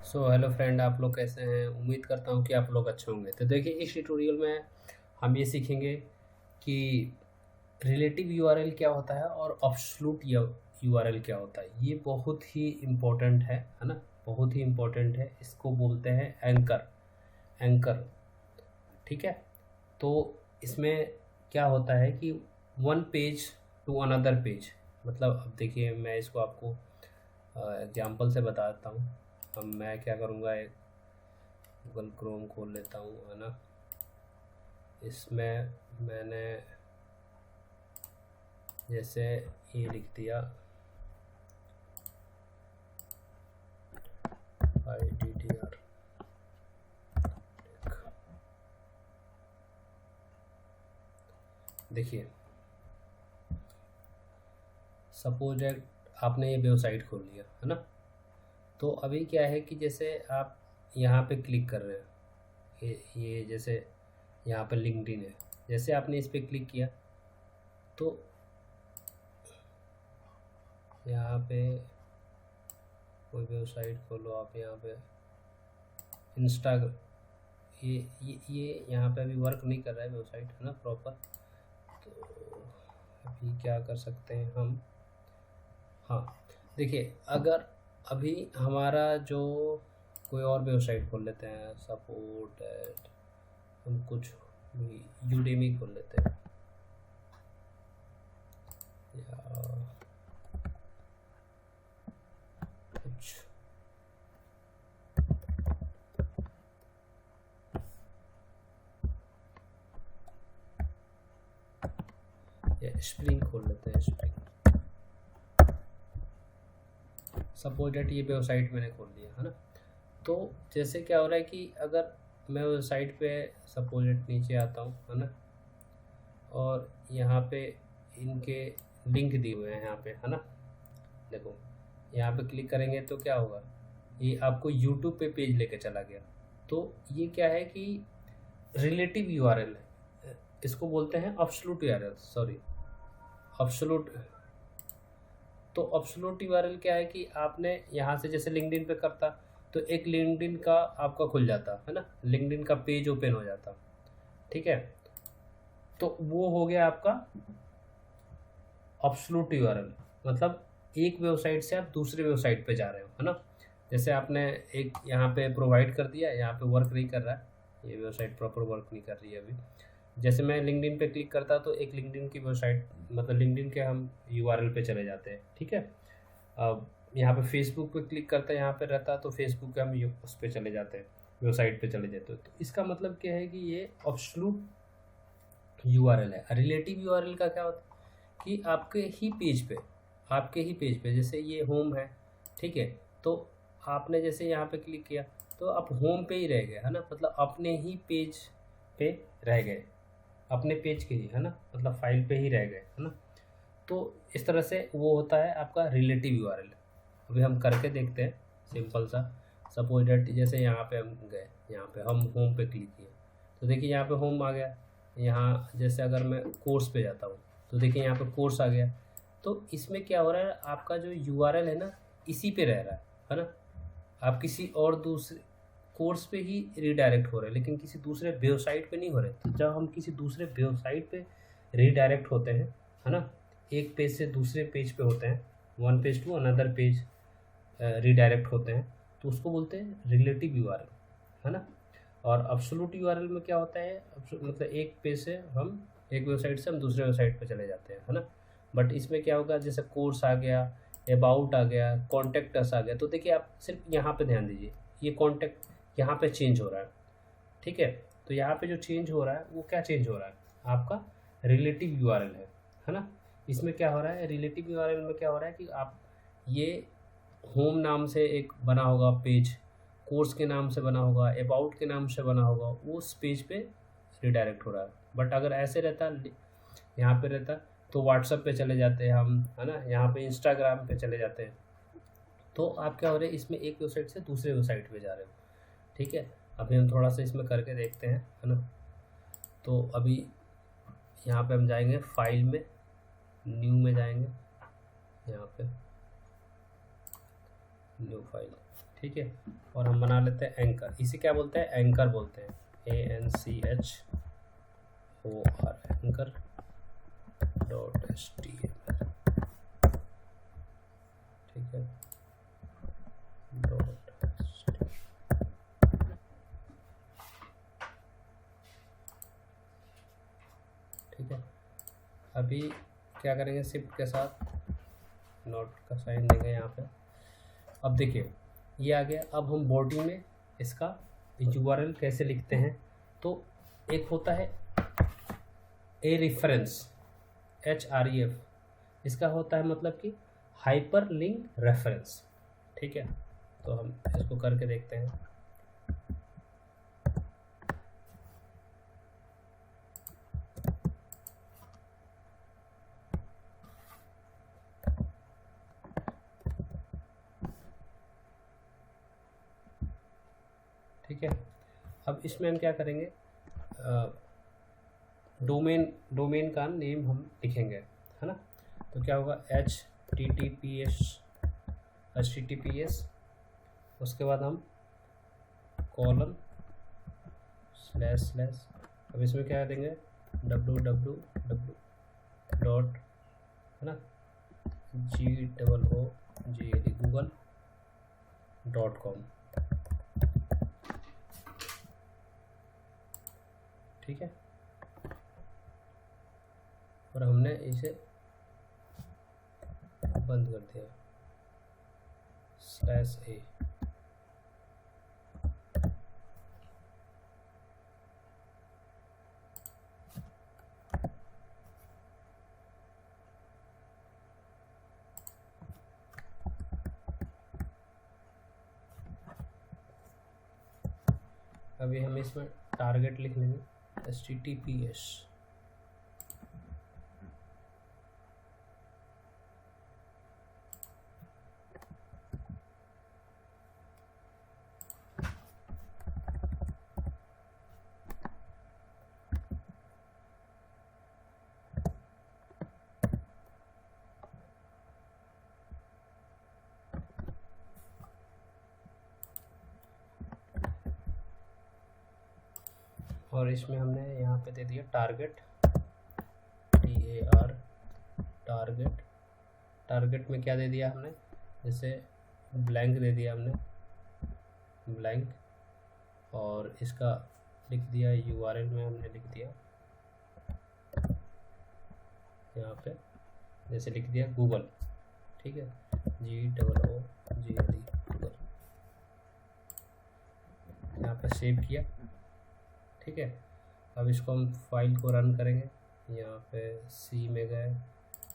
Hello friend, आप लोग कैसे हैं? उम्मीद करता हूँ कि आप लोग अच्छे होंगे। तो देखिए, इस ट्यूटोरियल में हम ये सीखेंगे कि रिलेटिव यूआरएल क्या होता है और एब्सोल्यूट यूआरएल क्या होता है। ये बहुत ही इम्पोर्टेंट है ना, बहुत ही इम्पोर्टेंट है। इसको बोलते हैं एंकर। एंकर, ठीक है। तो इसमें क्या होता है कि one page to another page, मतलब अब देखिए, मैं इसको आपको एग्जांपल से बताता हूँ। अब मैं क्या करूँगा, एक गूगल क्रोम खोल लेता हूँ, है ना। इसमें मैंने जैसे ये लिख दिया IDDR। देखिए, सपोज आपने ये वेबसाइट खोल लिया, है ना। तो अभी क्या है कि जैसे आप यहाँ पे क्लिक कर रहे हैं, ये जैसे यहाँ पे लिंक्डइन है। जैसे आपने इस पर क्लिक किया तो यहाँ पे कोई वेबसाइट खोलो आप, यहाँ पे इंस्टाग्राम, ये यहाँ पे अभी वर्क नहीं कर रहा है वेबसाइट, है ना, प्रॉपर। तो अभी क्या कर सकते हैं हम, हाँ देखिए, अगर अभी हमारा जो कोई और वेबसाइट खोल लेते हैं, सपोर्ट हम कुछ यूडेमी खोल लेते हैं या कुछ, या स्प्रिंग खोल लेते हैं, स्प्रिंग। सपोज डेट ये वेबसाइट मैंने खोल लिया, है ना। तो जैसे क्या हो रहा है कि अगर मैं वेबसाइट पे सपोज डेट नीचे आता हूँ, है ना, और यहाँ पे इनके लिंक दिए हुए हैं यहाँ पे, है ना। देखो, यहाँ पे क्लिक करेंगे तो क्या होगा, ये आपको यूट्यूब पे पेज लेके चला गया। तो ये क्या है कि रिलेटिव यूआरएल है, इसको बोलते हैं एब्सोल्यूट यूआरएल, सॉरी एब्सोल्यूट। तो एब्सोल्यूट यूआरएल क्या है कि आपने यहाँ से जैसे लिंक्डइन पे करता तो एक लिंक्डइन का आपका खुल जाता, है ना, लिंक्डइन का पेज ओपन हो जाता, ठीक है। तो वो हो गया आपका एब्सोल्यूट यूआरएल, मतलब एक वेबसाइट से आप दूसरे वेबसाइट पे जा रहे हो, है ना। जैसे आपने एक यहाँ पे प्रोवाइड कर दिया, यहाँ पे वर्क नहीं कर रहा है, ये वेबसाइट प्रॉपर वर्क नहीं कर रही है अभी। जैसे मैं लिंक्डइन पे क्लिक करता तो एक लिंक्डइन की वेबसाइट, मतलब लिंक्डइन के हम यूआरएल पे चले जाते हैं, ठीक है। अब यहाँ पे फेसबुक पे क्लिक करता है, यहाँ पे रहता है तो फेसबुक के हम उस पर चले जाते हैं, वेबसाइट पे चले जाते हैं। तो इसका मतलब क्या है कि ये एब्सोल्यूट यूआरएल है। रिलेटिव यूआरएल का क्या होता है कि आपके ही पेज पे जैसे ये होम है, ठीक है। तो आपने जैसे यहाँ पे क्लिक किया तो आप होम पे ही रह गए, है ना, मतलब अपने ही पेज पे रह गए, अपने पेज के ही, है ना, मतलब फाइल पे ही रह गए, है ना। तो इस तरह से वो होता है आपका रिलेटिव यूआरएल। अभी हम करके देखते हैं सिंपल सा। सपोज डेट जैसे यहाँ पे हम गए, यहाँ पे हम होम पे क्लिक किए तो देखिए यहाँ पे होम आ गया। यहाँ जैसे अगर मैं कोर्स पे जाता हूँ तो देखिए यहाँ पे कोर्स आ गया। तो इसमें क्या हो रहा है, आपका जो यूआरएल है ना, इसी पे रह रहा है ना। आप किसी और दूसरे कोर्स पे ही रिडायरेक्ट हो रहे हैं, लेकिन किसी दूसरे वेबसाइट पे नहीं हो रहे। तो जब हम किसी दूसरे वेबसाइट पे रिडायरेक्ट होते हैं, है ना, एक पेज से दूसरे पेज पे होते हैं, one page to another page redirect होते हैं, तो उसको बोलते हैं रिलेटिव यूआरएल, है ना। और एब्सोल्यूट यूआरएल में क्या होता है, मतलब एक पेज से हम, एक वेबसाइट से हम दूसरे वेबसाइट पे चले जाते हैं, है ना। बट इसमें क्या होगा, जैसे कोर्स आ गया, अबाउट आ गया, कॉन्टैक्ट अस आ गया, तो देखिए आप सिर्फ यहाँ पे ध्यान दीजिए, ये कॉन्टैक्ट यहाँ पे चेंज हो रहा है, ठीक है। तो यहाँ पे जो चेंज हो रहा है वो क्या चेंज हो रहा है, आपका रिलेटिव यूआरएल है ना। इसमें क्या हो रहा है, रिलेटिव यूआरएल में क्या हो रहा है कि आप ये होम नाम से एक बना होगा पेज, कोर्स के नाम से बना होगा, अबाउट के नाम से बना होगा, उस पेज पे रिडायरेक्ट हो रहा है। बट अगर ऐसे रहता, यहाँ पे रहता, तो व्हाट्सएप पे चले जाते हैं हम, है ना, यहाँ पे इंस्टाग्राम पे चले जाते हैं। तो आप क्या हो रहे हैं, इसमें एक वेबसाइट से दूसरे वेबसाइट पे जा रहे हो, ठीक है। अभी हम थोड़ा सा इसमें करके देखते हैं, है ना। तो अभी यहाँ पे हम जाएंगे फाइल में, न्यू में जाएंगे, यहाँ पे न्यू फाइल, ठीक है। और हम बना लेते हैं एंकर, इसे क्या बोलते हैं, एंकर बोलते हैं, ANCHOR, एंकर .html, ठीक है, ठीक है। अभी क्या करेंगे, शिफ्ट के साथ नोट का साइन देंगे यहाँ पे। अब देखिए ये आ गया। अब हम बॉडी में इसका URL कैसे लिखते हैं, तो एक होता है ए रेफरेंस, HREF, इसका होता है मतलब कि हाइपर लिंक रेफरेंस, ठीक है। तो हम इसको करके देखते हैं। ठीक है। अब इसमें हम क्या करेंगे, डोमेन का नेम हम लिखेंगे, है ना। तो क्या होगा, HTTPS, उसके बाद हम कॉलन // अब इसमें क्या देंगे, www डॉट, है ना, google.com, ठीक है। और हमने इसे बंद कर दिया, /a, अभी हम इसमें टारगेट लिख लेंगे, HTTPS, और इसमें हमने यहाँ पे दे दिया टारगेट, TAR, टारगेट। टारगेट में क्या दे दिया हमने, जैसे ब्लैंक दे दिया हमने, ब्लैंक, और इसका लिख दिया URL में हमने लिख दिया यहाँ पे, जैसे लिख दिया गूगल, ठीक है, GOOGLE, गूगल, यहाँ पे सेव किया, ठीक है। अब इसको हम फाइल को रन करेंगे, यहाँ पे C में गए,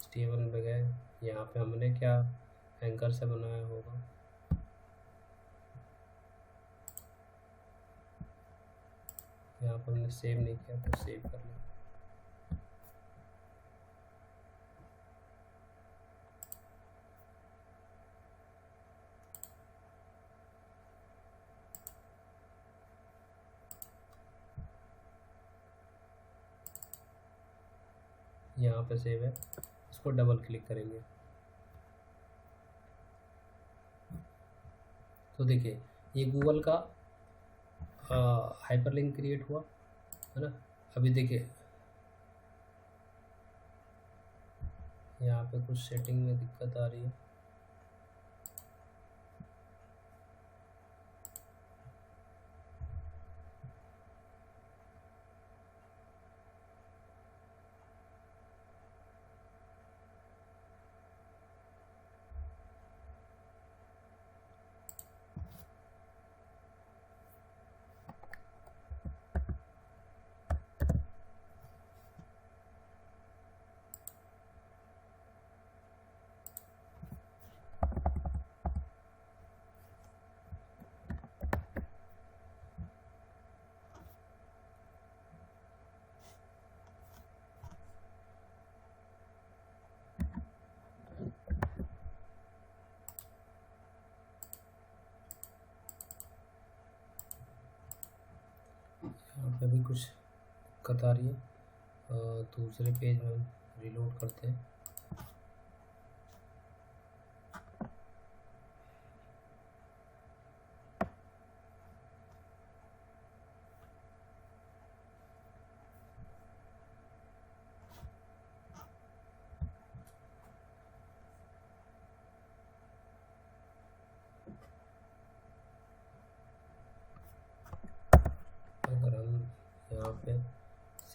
HTML में गए, यहाँ पे हमने क्या एंकर से बनाया होगा, यहाँ पर हमने सेव नहीं किया तो सेव कर लें। यहाँ पे सेव है, इसको डबल क्लिक करेंगे तो देखिए ये गूगल का हाइपरलिंक क्रिएट हुआ, है ना। अभी देखिए यहाँ पे कुछ सेटिंग में दिक्कत आ रही है, यहाँ पे भी कुछ दिक्कत आ रही है। दूसरे पेज में हम रिलोड करते हैं।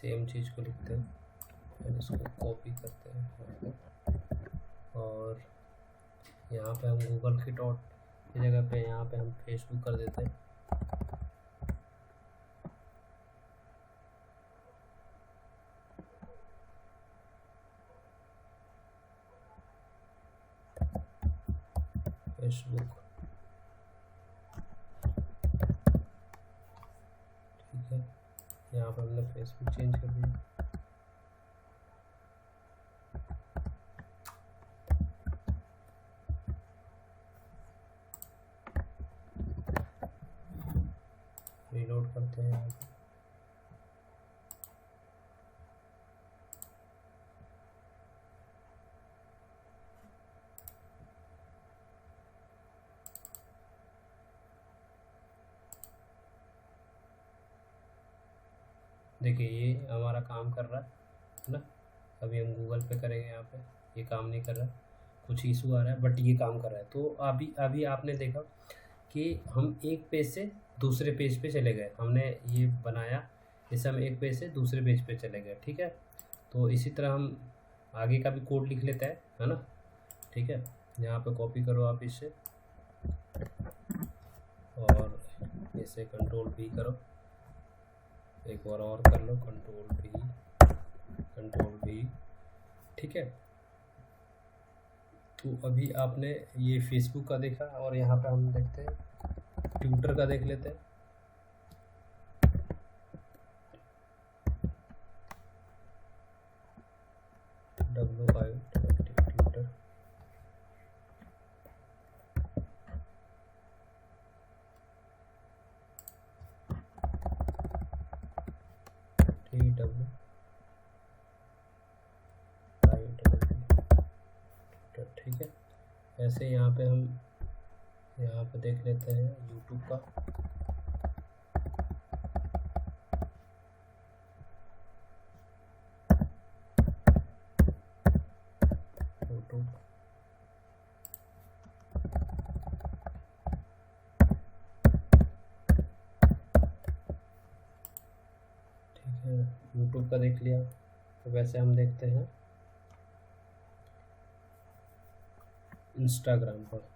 सेम चीज़ को लिखते हैं, फिर इसको कॉपी करते हैं और यहाँ पे हम गूगल की डॉट की जगह पे यहाँ पे हम फेसबुक कर देते हैं। फेसबुक, ठीक है, यहाँ पर हमने फेसबुक चेंज कर दिया। रीलोड करते हैं यहाँ पे। देखिए ये हमारा काम कर रहा है ना। अभी हम गूगल पे करेंगे, यहाँ पे ये काम नहीं कर रहा, कुछ इशू आ रहा है, बट ये काम कर रहा है। तो अभी आपने देखा कि हम एक पेज से दूसरे पेज पे चले गए, हमने ये बनाया, इसे हम एक पेज से दूसरे पेज पे चले गए, ठीक है। तो इसी तरह हम आगे का भी कोड लिख लेते हैं, है ना, ठीक है। यहाँ पे कॉपी करो आप इसे और इसे कंट्रोल V करो, एक बार और कर लो, कंट्रोल V, ठीक है। तो अभी आपने ये फेसबुक का देखा और यहाँ पे हम देखते हैं ट्विटर का, देख लेते हैं। WI ट्विटर, ठीक है। ऐसे यहाँ पे हम यहाँ पे देख लेते हैं यूट्यूब का, यूट्यूब, ठीक है, यूट्यूब का देख लिया। तो वैसे हम देखते हैं इंस्टाग्राम पर,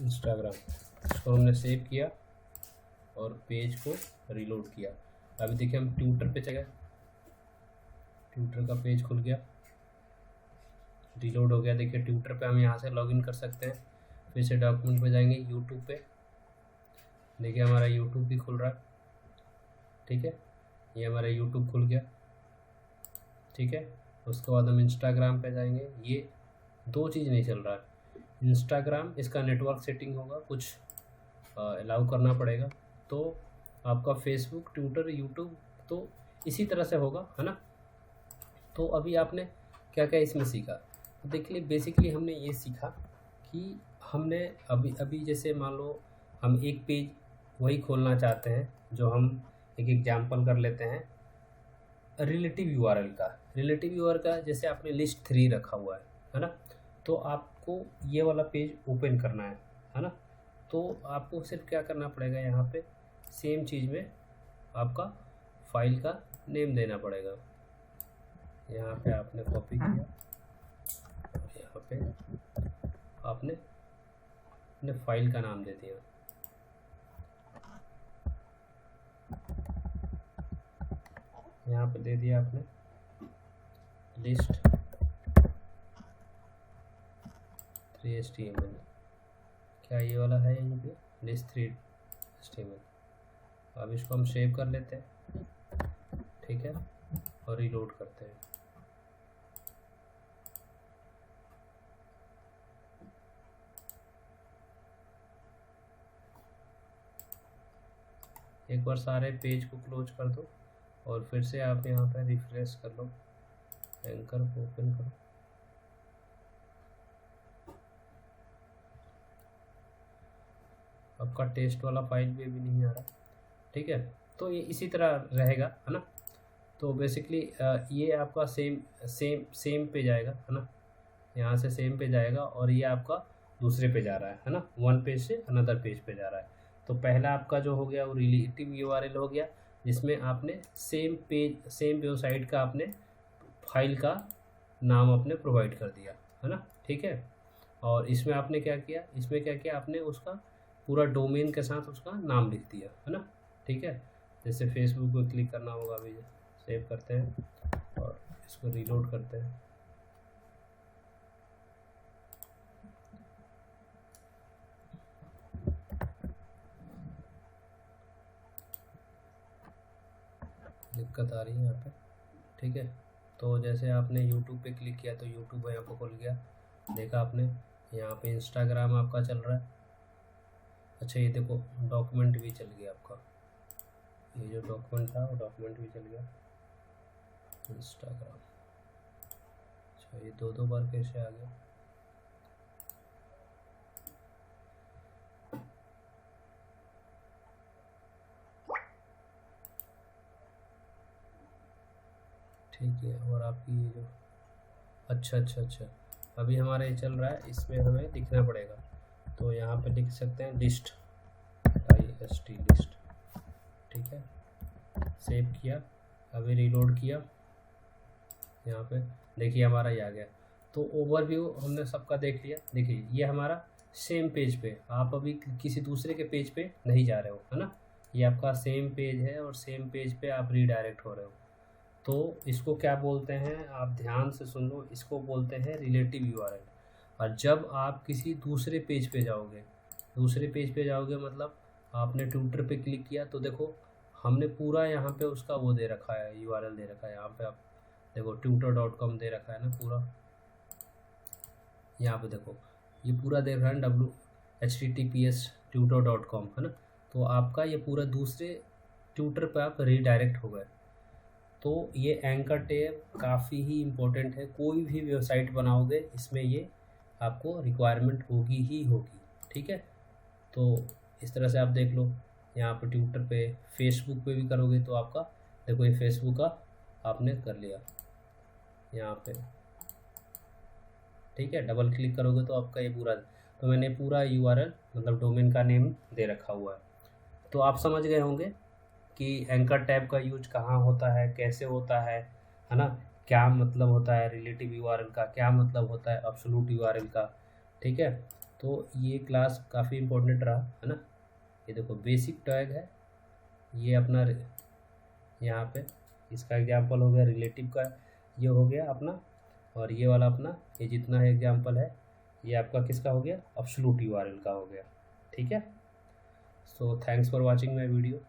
इंस्टाग्राम, इसको हमने सेव किया और पेज को रीलोड किया। अभी देखिए हम ट्विटर पे चले, ट्विटर का पेज खुल गया, रीलोड हो गया। देखिए ट्विटर पे हम यहाँ से लॉगिन कर सकते हैं। फिर से डॉक्यूमेंट पे जाएंगे, यूट्यूब पे, देखिए हमारा यूट्यूब भी खुल रहा है, ठीक है, ये हमारा यूट्यूब खुल गया, ठीक है। उसके बाद हम इंस्टाग्राम पे जाएंगे, ये दो चीज़ नहीं चल रहा है। इंस्टाग्राम, इसका नेटवर्क सेटिंग होगा, कुछ अलाउ करना पड़ेगा। तो आपका फेसबुक, ट्विटर, यूट्यूब तो इसी तरह से होगा, है ना। तो अभी आपने क्या क्या इसमें सीखा, तो देखिए बेसिकली हमने ये सीखा कि हमने अभी जैसे मान लो हम एक पेज वही खोलना चाहते हैं, जो हम एक एग्जाम्पल कर लेते हैं रिलेटिव यूआरएल का। रिलेटिव यूआरएल का जैसे आपने लिस्ट 3 रखा हुआ है ना। तो आपको ये वाला पेज ओपन करना है ना। तो आपको सिर्फ क्या करना पड़ेगा, यहाँ पे सेम चीज़ में आपका फाइल का नेम देना पड़ेगा। यहाँ पे आपने कॉपी किया, यहाँ पे आपने अपने फाइल का नाम दे दिया, यहाँ पे दे दिया आपने लिस्ट 3 HTML। क्या ये वाला है यहीं पे, लिस्ट 3 HTML। अब इसको हम सेव कर लेते हैं, ठीक है, और रीलोड करते हैं। एक बार सारे पेज को क्लोज कर दो और फिर से आप यहाँ पर रिफ्रेश कर लो, एंकर को ओपन करो। आपका टेस्ट वाला फाइल भी अभी नहीं आ रहा, ठीक है। तो ये इसी तरह रहेगा, है ना। तो बेसिकली ये आपका सेम पे जाएगा, है ना, यहाँ से सेम पे जाएगा और ये आपका दूसरे पे जा रहा है ना, वन पेज से अनदर पेज पे जा रहा है। तो पहला आपका जो हो गया वो रिलेटिव यूआरएल हो गया, जिसमें आपने सेम वेबसाइट का आपने फाइल का नाम आपने प्रोवाइड कर दिया, है ना, ठीक है। और इसमें आपने क्या किया, इसमें क्या किया आपने, उसका पूरा डोमेन के साथ उसका नाम लिख दिया, है ना, ठीक है। जैसे फेसबुक पे क्लिक करना होगा, अभी सेव करते हैं और इसको रीलोड करते हैं। दिक्कत आ रही है यहाँ पे, ठीक है। तो जैसे आपने यूट्यूब पे क्लिक किया तो यूट्यूब यहाँ पर खुल गया, देखा आपने। यहाँ पे इंस्टाग्राम आपका चल रहा है। अच्छा, ये देखो डॉक्यूमेंट भी चल गया आपका, ये जो डॉक्यूमेंट था वो डॉक्यूमेंट भी चल गया इंस्टाग्राम। अच्छा, ये दो बार कैसे आ गया। ठीक है, और आपकी ये जो अच्छा, अभी हमारा ये चल रहा है, इसमें हमें लिखना पड़ेगा। तो यहाँ पे लिख सकते हैं लिस्ट, IST लिस्ट, ठीक है। सेव किया, अभी रीलोड किया, यहाँ पे देखिए हमारा ये आ गया। तो ओवरव्यू हमने सबका देख लिया। देखिए ये हमारा सेम पेज पे, आप अभी किसी दूसरे के पेज पे नहीं जा रहे हो, है ना। ये आपका सेम पेज है और सेम पेज पे आप रीडायरेक्ट हो रहे हो। तो इसको क्या बोलते हैं, आप ध्यान से सुन लो, इसको बोलते हैं रिलेटिव यूआरएल। और जब आप किसी दूसरे पेज पे जाओगे, मतलब आपने ट्विटर पे क्लिक किया तो देखो हमने पूरा यहाँ पे उसका वो दे रखा है, यूआरएल दे रखा है। यहाँ पे आप देखो twitter.com दे रखा है ना पूरा, यहाँ पे देखो ये पूरा दे रखा है https twitter.com, है ना। तो आपका ये पूरा दूसरे ट्विटर पे आप रीडायरेक्ट हो गए। तो ये एंकर टैब काफ़ी ही इम्पोर्टेंट है, कोई भी वेबसाइट बनाओगे इसमें ये आपको रिक्वायरमेंट होगी ही होगी, ठीक है। तो इस तरह से आप देख लो, यहाँ पे ट्विटर पे, फेसबुक पे भी करोगे तो आपका देखो ये फेसबुक का आपने कर लिया यहाँ पे, ठीक है। डबल क्लिक करोगे तो आपका ये पूरा, तो मैंने पूरा यूआरएल मतलब डोमेन का नेम दे रखा हुआ है। तो आप समझ गए होंगे कि एंकर टैब का यूज कहाँ होता है, कैसे होता है ना, क्या मतलब होता है रिलेटिव यूआरएल का, क्या मतलब होता है एब्सोल्यूट यूआरएल का, ठीक है। तो ये क्लास काफ़ी इम्पोर्टेंट रहा, है ना। ये देखो बेसिक टैग है, ये अपना यहाँ पे इसका एग्जाम्पल हो गया, रिलेटिव का ये हो गया अपना, और ये वाला अपना, ये जितना है एग्जाम्पल है ये आपका किसका हो गया, एब्सोल्यूट यूआरएल का हो गया, ठीक है। So thanks for watching my video.